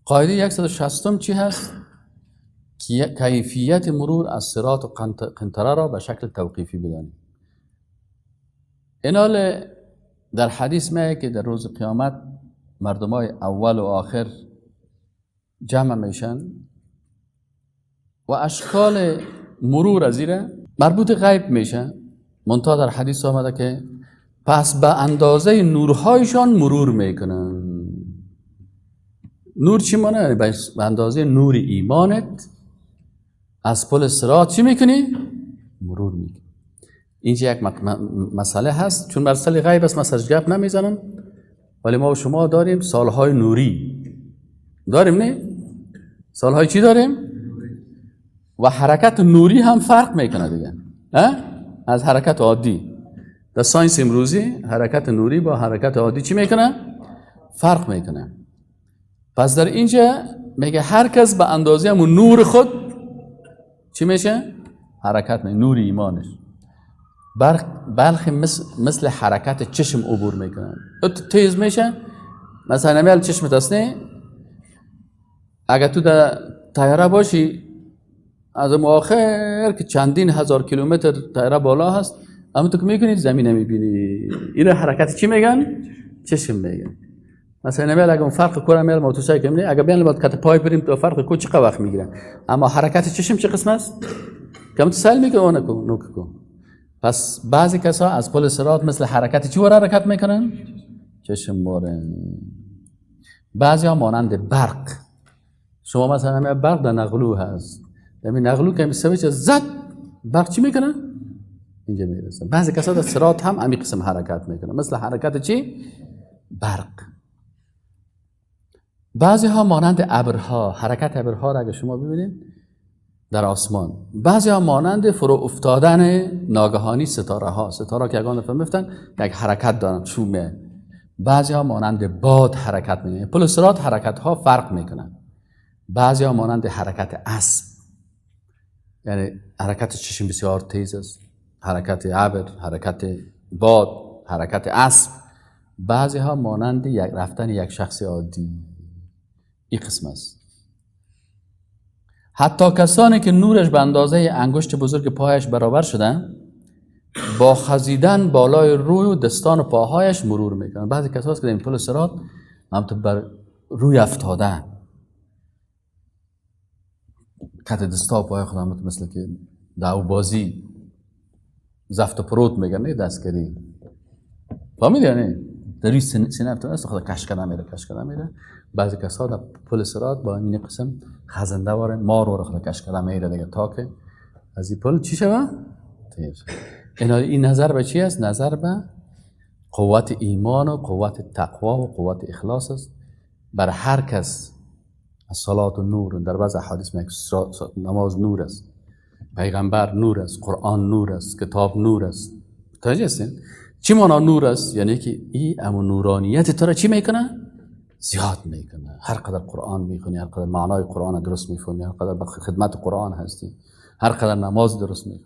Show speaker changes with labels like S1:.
S1: قاعده 160 چی هست؟ کیفیت مرور از صراط و قنطره را به شکل توقیفی بدانیم. اینال در حدیث میگه که در روز قیامت مردمای اول و آخر جمع میشن و اشکال مرور از ایره مربوط غیب میشن. منتها در حدیث آمده که پس به اندازه نورهایشان مرور میکنن. نور چی مانه؟ به اندازه نور ایمانت از پل صراط چی میکنی؟ مرور میکنی. اینجا یک مسئله هست، چون مسئله غیب است مسئله گپ نمیزنم، ولی ما و شما داریم سالهای نوری داریم، نه؟ سالهای چی داریم؟ و حرکت نوری هم فرق میکنه دیگه از حرکت عادی. در ساینس امروزی حرکت نوری با حرکت عادی چی میکنه؟ فرق میکنه. پس در اینجا میگه هر کس به اندازه همون نور خود چی میشه؟ حرکت میکنه، نور ایمانش. برخی مثل حرکت چشم عبور میکنن، تیز میشه. مثلا نمیال چشمت است نه، اگر تو در طیاره باشی از آخر که چندین هزار کیلومتر طیاره بالا هست، اما تو که میکنی زمین نمیبینی. این حرکت چی میگن؟ چشم میگن. مثلا نمیال اگر اون فرق کره میال موتورسایکل میره، اگر بیان باید کت پای بریم تو فرق کو چقدر وقت میگیره، اما حرکت چشم چه قسم است؟ کم سال میگه اون نکو. پس بعضی کسا از پل صراط مثل حرکت چی وره حرکت میکنن؟ چشم وره. بعضی ها مانند برق. شما مثلا همه برق در نقلو هست، همین نقلو که سویچ زد برق چی میکنه؟ اینجا میرسه. بعضی کسا در صراط هم همین قسم حرکت میکنه مثل حرکت چی؟ برق. بعضی ها مانند ابرها، حرکت ابرها را اگه شما ببینید در آسمان. بعضی ها مانند فرو افتادن ناگهانی ستاره ها، ستاره که یگان دفعه میفتن یک حرکت دارن چومه. بعضی ها مانند باد حرکت میکنن. پل صراط حرکت ها فرق میکنن. بعضی ها مانند حرکت اسب، یعنی حرکت چشم بسیار تیز است، حرکت ابر، حرکت باد، حرکت اسب. بعضی ها مانند رفتن یک شخص عادی. این قسم است. حتی کسانی که نورش به اندازه انگشت بزرگ پایش برابر شدن، با خزیدن بالای روی و دستان و پاهایش مرور میکنن. بعضی کسانی که در این پل صراط همونطور بر روی افتادن، کت دستا و پای خودم مثل که دعو بازی زفت و پروت میگن، نه دستگیری. فهمیدی یا نه؟ در روی سینه افتاده است، خدا کش کردن میره. بعضی کسا در پل صراط با این قسم خزنده واره مار واره خدا کش کردن میره دیگه، تا که از این پل چی شوه؟ این نظر به چی است؟ نظر به قوت ایمان و قوت تقوا و قوت اخلاص است. بر هر کس از صلات و نور، در بعض احادیث میگه نماز نور است، پیغمبر نور است، قرآن نور است، کتاب نور است. متوجه هستین؟ چی معنی نور است؟ یعنی که این امون نورانیت تو را چی میکنه؟ زیاد میکنه. هر قدر قرآن میخونی، هر قدر معنای قرآن درست میفهمی، هر قدر به خدمت قرآن هستی، هر قدر نماز درست میکنی.